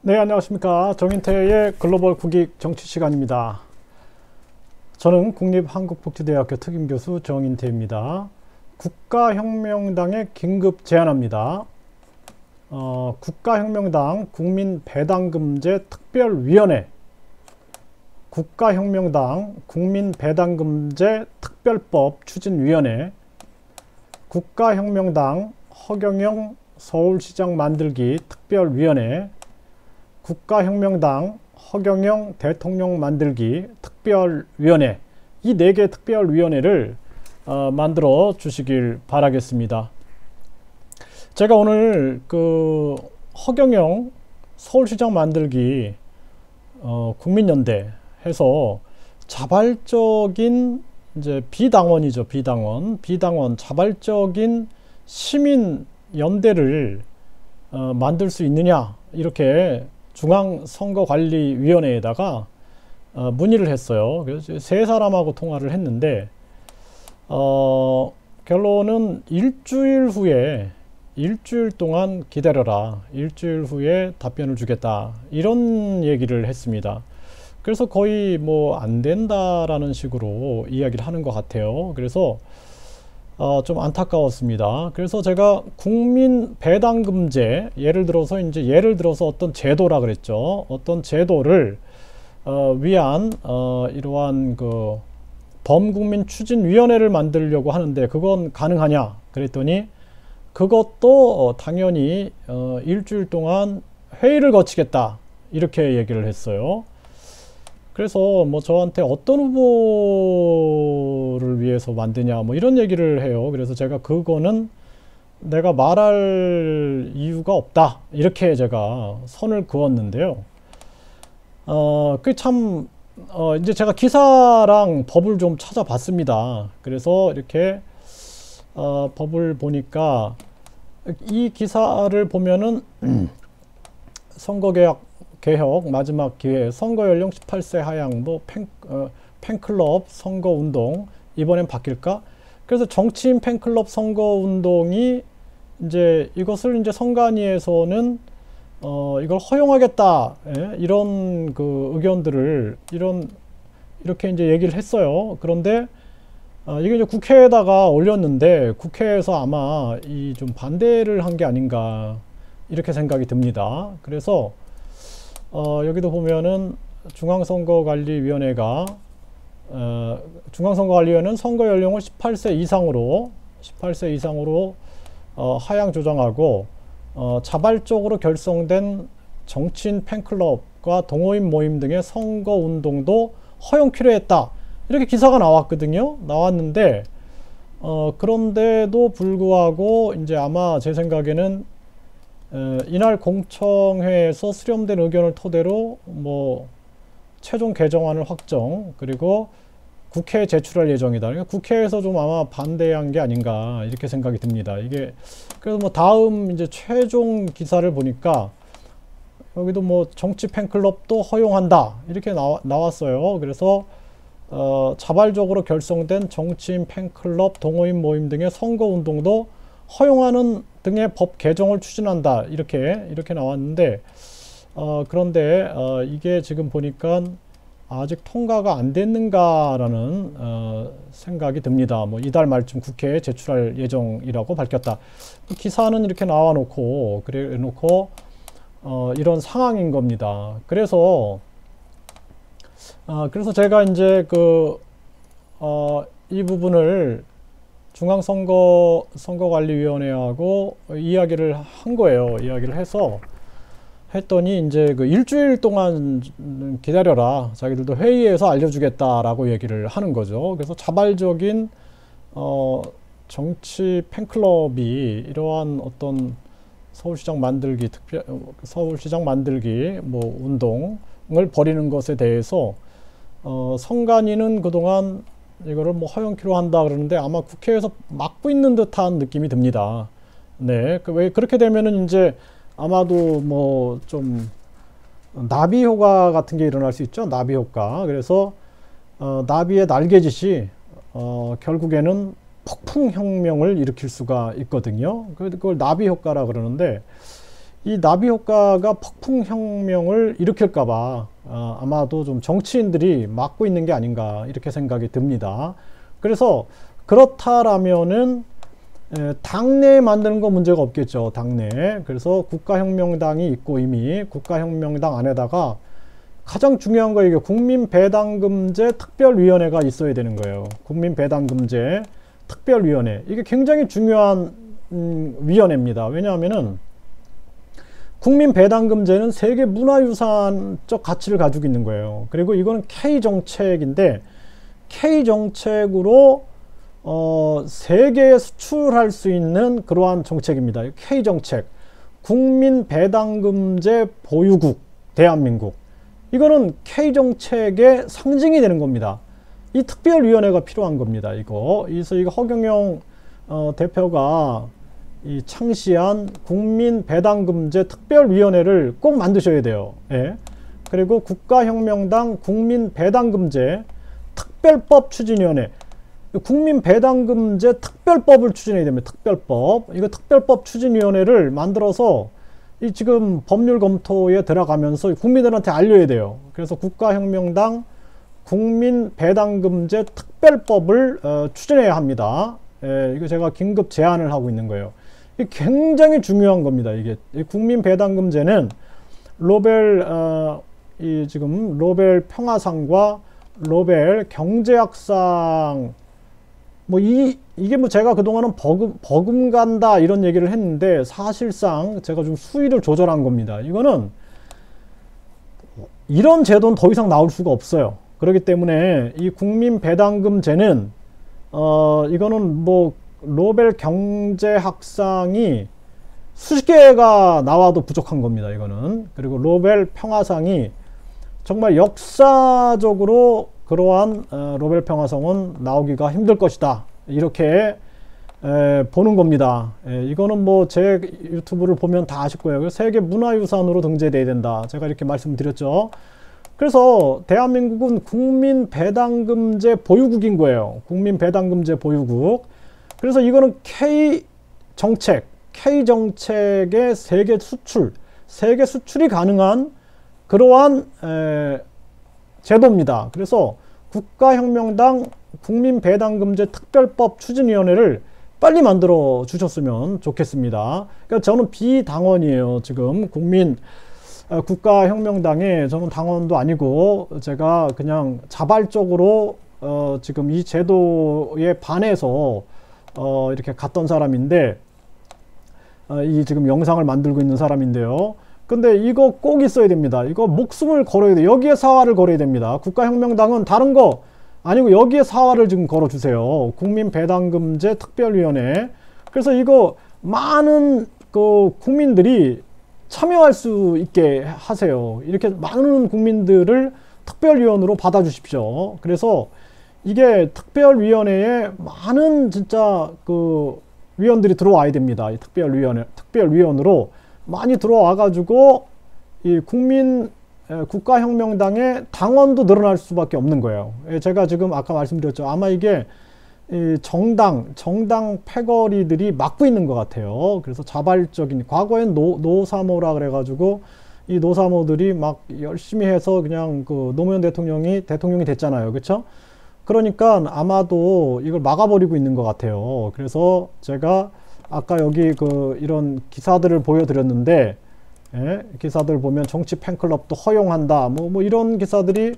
네, 안녕하십니까. 정인태의 글로벌 국익 정치 시간입니다. 저는 국립한국복지대학교 특임교수 정인태입니다. 국가혁명당에 긴급 제안합니다. 국가혁명당 국민배당금제 특별위원회, 국가혁명당 국민배당금제 특별법 추진위원회, 국가혁명당 허경영 서울시장 만들기 특별위원회, 국가혁명당 허경영 대통령 만들기 특별위원회, 이 4개 특별위원회를 만들어 주시길 바라겠습니다. 제가 오늘 그 허경영 서울시장 만들기 국민연대 해서 자발적인 이제 비당원이죠. 비당원 자발적인 시민연대를 만들 수 있느냐, 이렇게 중앙선거관리위원회에다가 문의를 했어요. 그래서 3사람하고 통화를 했는데 결론은 일주일 동안 기다려라, 일주일 후에 답변을 주겠다, 이런 얘기를 했습니다. 그래서 거의 뭐 안 된다라는 식으로 이야기를 하는 것 같아요. 그래서 좀 안타까웠습니다. 그래서 제가 국민 배당금제, 예를 들어서 어떤 제도라 그랬죠. 어떤 제도를 위한 이러한 그 범국민 추진위원회를 만들려고 하는데 그건 가능하냐 그랬더니 그것도 당연히 일주일 동안 회의를 거치겠다, 이렇게 얘기를 했어요. 그래서 뭐 저한테 어떤 후보를 위해서 만드냐, 뭐 이런 얘기를 해요. 그래서 제가 그거는 내가 말할 이유가 없다, 이렇게 제가 선을 그었는데요. 이제 제가 기사랑 법을 좀 찾아봤습니다. 그래서 이렇게 법을 보니까 이 기사를 보면은 선거개혁 마지막 기회, 선거연령 18세 하향, 뭐 팬클럽 선거운동 이번엔 바뀔까? 그래서 정치인 팬클럽 선거운동이 이제 이것을 이제 선관위에서는 이걸 허용하겠다, 이런 그 의견들을 이렇게 이제 얘기를 했어요. 그런데 이게 이제 국회에다가 올렸는데 국회에서 아마 이 좀 반대를 한 게 아닌가, 이렇게 생각이 듭니다. 그래서 여기도 보면은 중앙선거관리위원회는 선거 연령을 18세 이상으로 하향 조정하고 자발적으로 결성된 정치인 팬클럽과 동호인 모임 등의 선거운동도 허용키로 했다, 이렇게 기사가 나왔는데 그런데도 불구하고 이제 아마 제 생각에는 이날 공청회에서 수렴된 의견을 토대로 뭐 최종 개정안을 확정, 그리고 국회에 제출할 예정이다. 그러니까 국회에서 좀 아마 반대한 게 아닌가, 이렇게 생각이 듭니다. 이게 그래서 뭐 다음 이제 최종 기사를 보니까 여기도 뭐 정치 팬클럽도 허용한다, 이렇게 나왔어요. 그래서 자발적으로 결성된 정치인 팬클럽, 동호인 모임 등의 선거운동도 허용하는 등의 법 개정을 추진한다, 이렇게 나왔는데 그런데 이게 지금 보니까 아직 통과가 안 됐는가라는 생각이 듭니다. 뭐 이달 말쯤 국회에 제출할 예정이라고 밝혔다. 기사는 이렇게 나와놓고 이런 상황인 겁니다. 그래서 제가 이제 이 부분을 중앙선거관리위원회하고 이야기를 한 거예요. 이야기를 했더니 이제 그 일주일 동안 기다려라, 자기들도 회의에서 알려주겠다라고 얘기를 하는 거죠. 그래서 자발적인 정치 팬클럽이 이러한 어떤 서울시장 만들기 뭐 운동을 벌이는 것에 대해서 선관위는 그동안 이거를 뭐 허용키로 한다 그러는데 아마 국회에서 막고 있는 듯한 느낌이 듭니다. 네, 왜 그렇게 되면은 이제 아마도 뭐 좀 나비 효과 같은 게 일어날 수 있죠. 나비 효과. 그래서 나비의 날개짓이 결국에는 폭풍 혁명을 일으킬 수가 있거든요. 그걸 나비 효과라 그러는데 이 나비 효과가 폭풍혁명을 일으킬까봐 아마도 좀 정치인들이 막고 있는 게 아닌가 이렇게 생각이 듭니다. 그래서 그렇다라면은 당내에 만드는 거 문제가 없겠죠. 당내. 그래서 국가혁명당이 있고 이미 국가혁명당 안에다가 가장 중요한 거 이게 국민배당금제 특별위원회가 있어야 되는 거예요. 국민배당금제 특별위원회. 이게 굉장히 중요한 위원회입니다. 왜냐하면은 국민배당금제는 세계 문화유산적 가치를 가지고 있는 거예요. 그리고 이거는 K정책인데 K정책으로 세계에 수출할 수 있는 그러한 정책입니다. K정책. 국민배당금제 보유국 대한민국. 이거는 K정책의 상징이 되는 겁니다. 이 특별위원회가 필요한 겁니다. 그래서 이거 허경영 대표가 이 창시한 국민배당금제 특별위원회를 꼭 만드셔야 돼요. 예. 그리고 국가혁명당 국민배당금제 특별법 추진위원회. 국민배당금제 특별법을 추진해야 됩니다. 특별법. 이거 특별법 추진위원회를 만들어서 이 지금 법률 검토에 들어가면서 국민들한테 알려야 돼요. 그래서 국가혁명당 국민배당금제 특별법을 추진해야 합니다. 예, 이거 제가 긴급 제안을 하고 있는 거예요. 이게 굉장히 중요한 겁니다. 이게 국민배당금제는 지금 노벨 평화상과 노벨 경제학상 이게 제가 그동안은 버금간다 이런 얘기를 했는데 사실상 제가 좀 수위를 조절한 겁니다. 이거는 이런 제도는 더 이상 나올 수가 없어요. 그렇기 때문에 이 국민배당금제는 이거는 노벨 경제학상이 수십 개가 나와도 부족한 겁니다. 이거는. 그리고 노벨 평화상이 정말 역사적으로 그러한 노벨 평화상은 나오기가 힘들 것이다. 이렇게 보는 겁니다. 이거는 제 유튜브를 보면 다 아실 거예요. 세계 문화유산으로 등재돼야 된다. 제가 이렇게 말씀드렸죠. 그래서 대한민국은 국민배당금제 보유국인 거예요. 국민배당금제 보유국. 그래서 이거는 K정책의 세계 수출이 가능한 그러한 제도입니다. 그래서 국가혁명당 국민배당금제 특별법 추진위원회를 빨리 만들어 주셨으면 좋겠습니다. 그러니까 저는 비당원이에요. 지금 국가혁명당에 저는 당원도 아니고 제가 그냥 자발적으로 지금 이 제도에 반해서 이렇게 갔던 사람인데 이 지금 영상을 만들고 있는 사람인데요. 근데 이거 꼭 있어야 됩니다. 이거 목숨을 걸어야 돼요. 여기에 사활을 걸어야 됩니다. 국가혁명당은 다른 거 아니고 여기에 사활을 지금 걸어주세요. 국민배당금제 특별위원회. 그래서 이거 많은 국민들이 참여할 수 있게 하세요. 이렇게 많은 국민들을 특별위원으로 받아주십시오. 그래서 이게 특별위원회에 많은 진짜 위원들이 들어와야 됩니다. 이 특별위원으로 많이 들어와 가지고 이 국가혁명당의 당원도 늘어날 수밖에 없는 거예요. 제가 지금 아까 말씀드렸죠. 아마 이게 이 정당 패거리들이 막고 있는 것 같아요. 그래서 자발적인 과거엔 노사모라 그래가지고 이 노사모들이 막 열심히 해서 그냥 노무현 대통령이 됐잖아요. 그렇죠? 그러니까 아마도 이걸 막아버리고 있는 것 같아요. 그래서 제가 아까 여기 이런 기사들을 보여드렸는데, 기사들 보면 정치 팬클럽도 허용한다. 이런 기사들이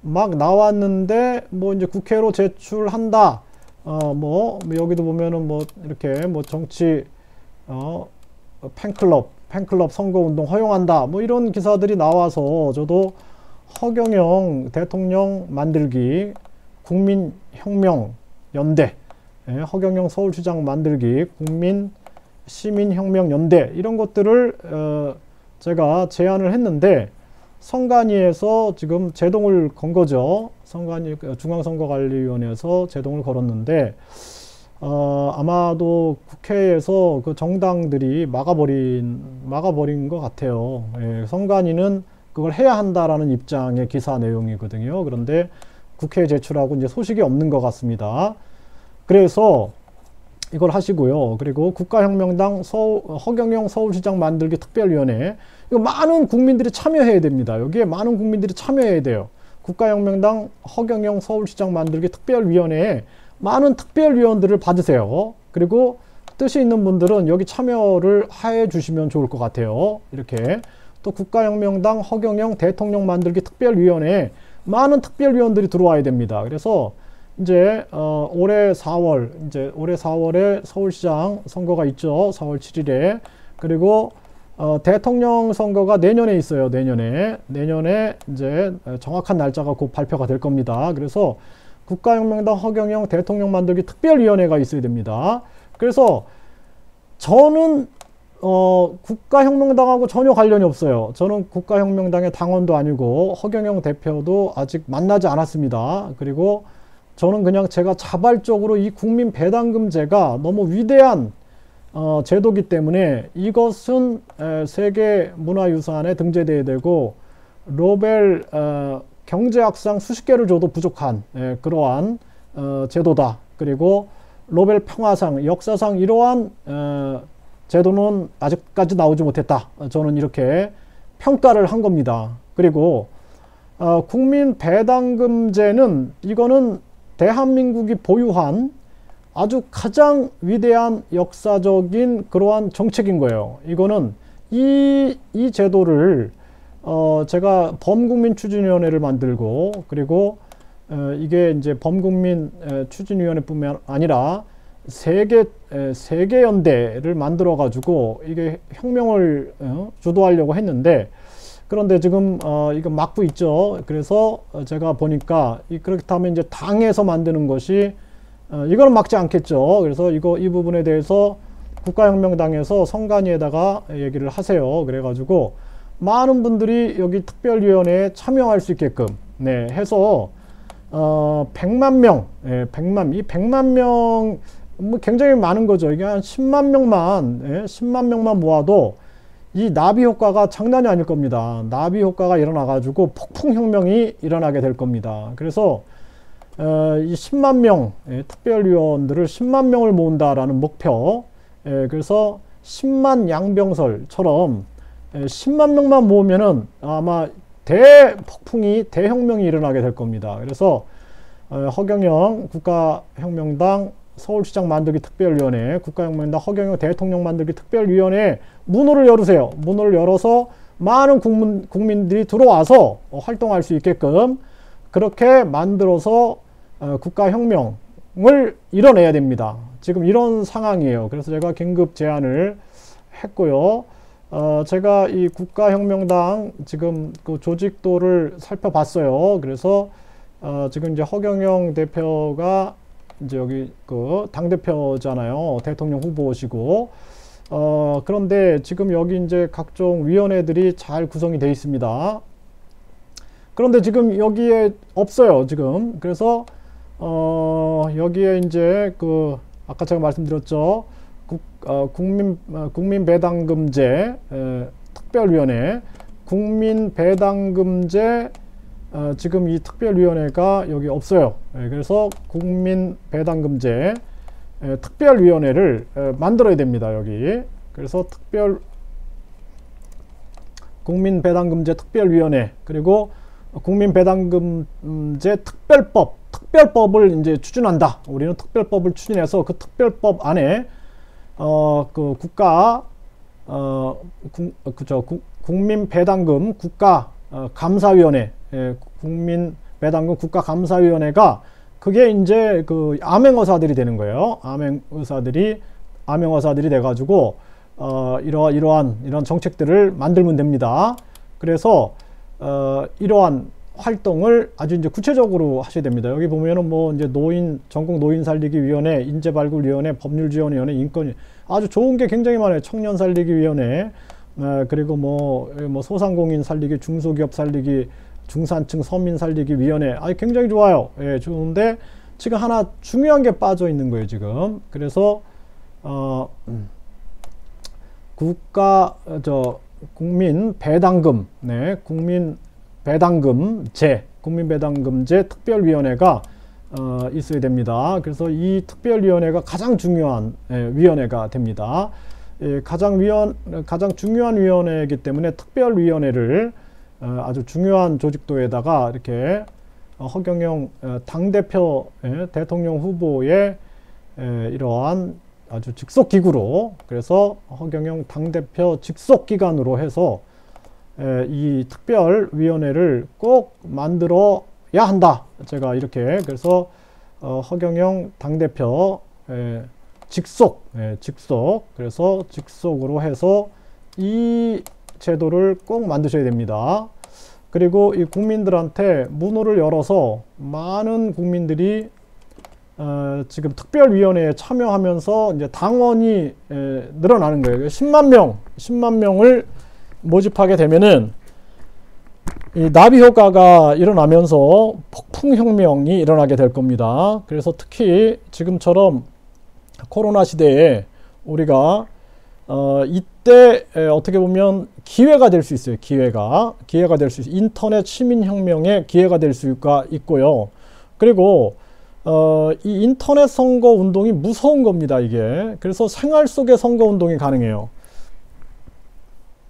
막 나왔는데, 이제 국회로 제출한다. 여기도 보면은 이렇게 정치, 팬클럽 선거운동 허용한다. 이런 기사들이 나와서 저도 허경영 대통령 만들기, 국민혁명연대, 허경영 서울시장 만들기, 국민시민혁명연대 이런 것들을 제가 제안을 했는데 선관위에서 지금 제동을 건 거죠. 중앙선거관리위원회에서 제동을 걸었는데 아마도 국회에서 정당들이 막아버린 것 같아요. 선관위는 그걸 해야 한다라는 입장의 기사 내용이거든요. 그런데 국회에 제출하고 이제 소식이 없는 것 같습니다. 그래서 이걸 하시고요. 그리고 국가혁명당 허경영 서울시장 만들기 특별위원회, 이거 많은 국민들이 참여해야 됩니다. 여기에 많은 국민들이 참여해야 돼요. 국가혁명당 허경영 서울시장 만들기 특별위원회에 많은 특별위원들을 받으세요. 그리고 뜻이 있는 분들은 여기 참여를 해 주시면 좋을 것 같아요. 이렇게 또 국가혁명당 허경영 대통령 만들기 특별위원회에 많은 특별위원들이 들어와야 됩니다. 그래서 이제 올해 4월에 서울시장 선거가 있죠. 4월 7일에. 그리고 대통령 선거가 내년에 있어요. 내년에 이제 정확한 날짜가 곧 발표가 될 겁니다. 그래서 국가혁명당 허경영 대통령 만들기 특별위원회가 있어야 됩니다. 그래서 저는 국가혁명당하고 전혀 관련이 없어요. 저는 국가혁명당의 당원도 아니고 허경영 대표도 아직 만나지 않았습니다. 그리고 저는 그냥 제가 자발적으로 이 국민배당금제가 너무 위대한 제도기 때문에 이것은 세계 문화유산에 등재돼야 되고 노벨 경제학상 수십 개를 줘도 부족한 그러한 제도다. 그리고 노벨 평화상, 역사상 이러한 제도는 아직까지 나오지 못했다. 저는 이렇게 평가를 한 겁니다. 그리고 국민배당금제는 이거는 대한민국이 보유한 아주 가장 위대한 역사적인 그러한 정책인 거예요. 이거는 이 제도를 제가 범국민추진위원회를 만들고, 그리고 이게 이제 범국민 추진위원회뿐만 아니라 세계연대를 만들어 가지고 이게 혁명을 주도하려고 했는데, 그런데 지금 이거 막고 있죠. 그래서 제가 보니까 그렇다면 이제 당에서 만드는 것이 이거는 막지 않겠죠. 그래서 이 부분에 대해서 국가혁명당에서 선관위에다가 얘기를 하세요. 그래가지고 많은 분들이 여기 특별위원회에 참여할 수 있게끔 해서 100만 명, 이 100만 명 뭐 굉장히 많은 거죠. 이게 한 10만 명만 10만 명만 모아도 이 나비 효과가 장난이 아닐 겁니다. 나비 효과가 일어나 가지고 폭풍혁명이 일어나게 될 겁니다. 그래서 이 10만 명 특별위원들을 10만 명을 모은다라는 목표, 그래서 10만 양병설처럼 10만 명만 모으면은 아마 대혁명이 일어나게 될 겁니다. 그래서 허경영 국가혁명당 서울시장 만들기 특별위원회, 국가혁명당 허경영 대통령 만들기 특별위원회 문호를 열으세요. 문호를 열어서 많은 국민들이 들어와서 활동할 수 있게끔 그렇게 만들어서 국가혁명을 이뤄내야 됩니다. 지금 이런 상황이에요. 그래서 제가 긴급 제안을 했고요. 제가 이 국가혁명당 지금 그 조직도를 살펴봤어요. 그래서 지금 이제 허경영 대표가 이제 여기 그 당대표잖아요. 대통령 후보시고. 그런데 지금 여기 이제 각종 위원회들이 잘 구성이 되어 있습니다. 그런데 지금 여기에 없어요. 지금. 그래서 여기에 이제 그 아까 제가 말씀드렸죠. 국민배당금제 특별위원회, 국민배당금제 지금 이 특별위원회가 여기 없어요. 그래서 국민배당금제 특별위원회를 만들어야 됩니다. 여기. 그래서 국민배당금제 특별위원회, 그리고 국민배당금제 특별법을 이제 추진한다. 우리는 특별법을 추진해서 그 특별법 안에 그 국민배당금 국가감사위원회, 국민배당금 국가감사위원회가 그게 이제 그 암행어사들이 되는 거예요. 암행어사들이 돼가지고 이런 정책들을 만들면 됩니다. 그래서 이러한 활동을 아주 이제 구체적으로 하셔야 됩니다. 여기 보면은 뭐 이제 전국 노인 살리기 위원회, 인재 발굴 위원회, 법률 지원 위원회, 인권, 아주 좋은 게 굉장히 많아요. 청년 살리기 위원회, 그리고 뭐 소상공인 살리기, 중소기업 살리기, 중산층 서민 살리기 위원회. 굉장히 좋아요. 예, 좋은데 지금 하나 중요한 게 빠져 있는 거예요, 지금. 그래서 국민배당금, 국민배당금제 특별위원회가 있어야 됩니다. 그래서 이 특별위원회가 가장 중요한 위원회가 됩니다. 가장 중요한 위원회이기 때문에 특별위원회를 아주 중요한 조직도에다가 이렇게 허경영 당대표 대통령 후보의 이러한 아주 직속기구로, 그래서 허경영 당대표 직속기관으로 해서 이 특별위원회를 꼭 만들어야 한다. 제가 이렇게, 그래서 허경영 당대표 직속, 그래서 직속으로 해서 이 제도를 꼭 만드셔야 됩니다. 그리고 이 국민들한테 문호를 열어서 많은 국민들이 지금 특별위원회에 참여하면서 이제 당원이 늘어나는 거예요. 10만 명을 모집하게 되면은 이 나비 효과가 일어나면서 폭풍혁명이 일어나게 될 겁니다. 그래서 특히 지금처럼 코로나 시대에 우리가 이때 어떻게 보면 기회가 될 수 있어요. 기회가 될 수 있어요. 인터넷 시민혁명의 기회가 될 수가 있고요. 그리고 이 인터넷 선거 운동이 무서운 겁니다. 이게. 그래서 생활 속의 선거 운동이 가능해요.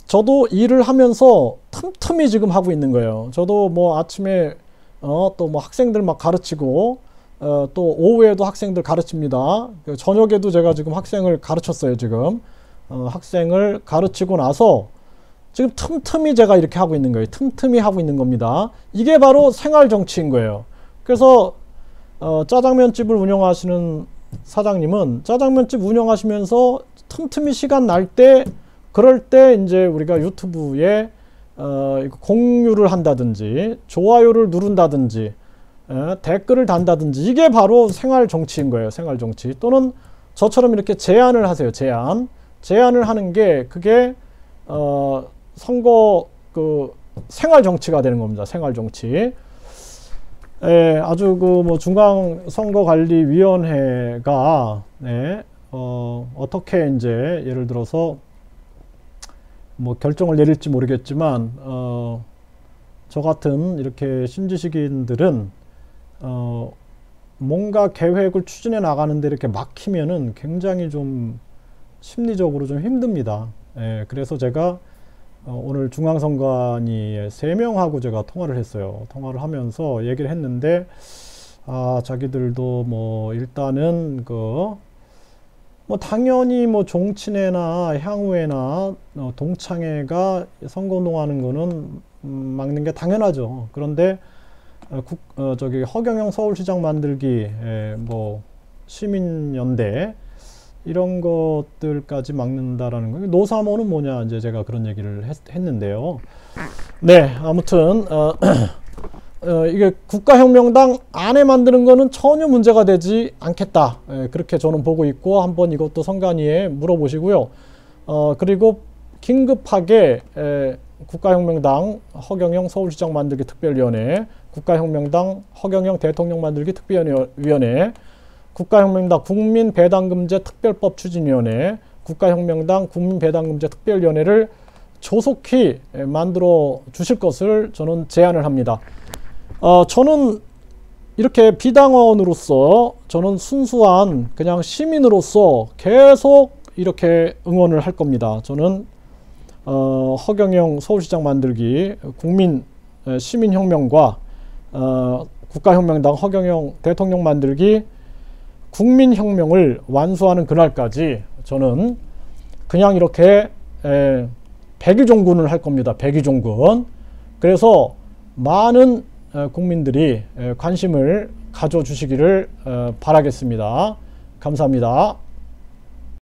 저도 일을 하면서 틈틈이 지금 하고 있는 거예요. 저도 뭐 아침에 또 뭐 학생들 막 가르치고 또 오후에도 학생들 가르칩니다. 저녁에도 제가 지금 학생을 가르쳤어요. 지금 학생을 가르치고 나서 지금 틈틈이 제가 이렇게 하고 있는 거예요. 틈틈이 하고 있는 겁니다. 이게 바로 생활 정치인 거예요. 그래서 짜장면집을 운영하시는 사장님은 짜장면집 운영하시면서 틈틈이 시간 날 때, 그럴 때 이제 우리가 유튜브에 공유를 한다든지 좋아요를 누른다든지 댓글을 단다든지, 이게 바로 생활 정치인 거예요. 생활 정치. 또는 저처럼 이렇게 제안을 하세요. 제안을 하는 게, 그게 선거 생활 정치가 되는 겁니다. 생활 정치. 아주 뭐 중앙선거관리위원회가 어떻게 이제 예를 들어서 뭐 결정을 내릴지 모르겠지만 저 같은 이렇게 신지식인들은 뭔가 계획을 추진해 나가는데 이렇게 막히면은 굉장히 좀 심리적으로 좀 힘듭니다. 그래서 제가 오늘 중앙선관위에 3명하고 제가 통화를 했어요. 통화를 하면서 얘기를 했는데, 자기들도 뭐 일단은 뭐 당연히 뭐 종친회나 향후회나 동창회가 선거운동하는 거는 막는 게 당연하죠. 그런데 저기 허경영 서울시장 만들기, 뭐 시민연대 이런 것들까지 막는다라는 거. 노사모는 뭐냐, 이제 제가 그런 얘기를 했는데요. 네, 아무튼 이게 국가혁명당 안에 만드는 거는 전혀 문제가 되지 않겠다. 그렇게 저는 보고 있고, 한번 이것도 선관위에 물어보시고요. 그리고 긴급하게 국가혁명당 허경영 서울시장 만들기 특별위원회, 국가혁명당 허경영 대통령 만들기 특별위원회, 국가혁명당 국민배당금제 특별법 추진위원회, 국가혁명당 국민배당금제 특별위원회를 조속히 만들어 주실 것을 저는 제안을 합니다. 저는 이렇게 비당원으로서, 저는 순수한 그냥 시민으로서 계속 이렇게 응원을 할 겁니다. 저는 허경영 서울시장 만들기 국민 시민혁명과 국가혁명당 허경영 대통령 만들기 국민혁명을 완수하는 그날까지 저는 그냥 이렇게 백의종군을 할 겁니다. 백의종군. 그래서 많은 국민들이 관심을 가져주시기를 바라겠습니다. 감사합니다.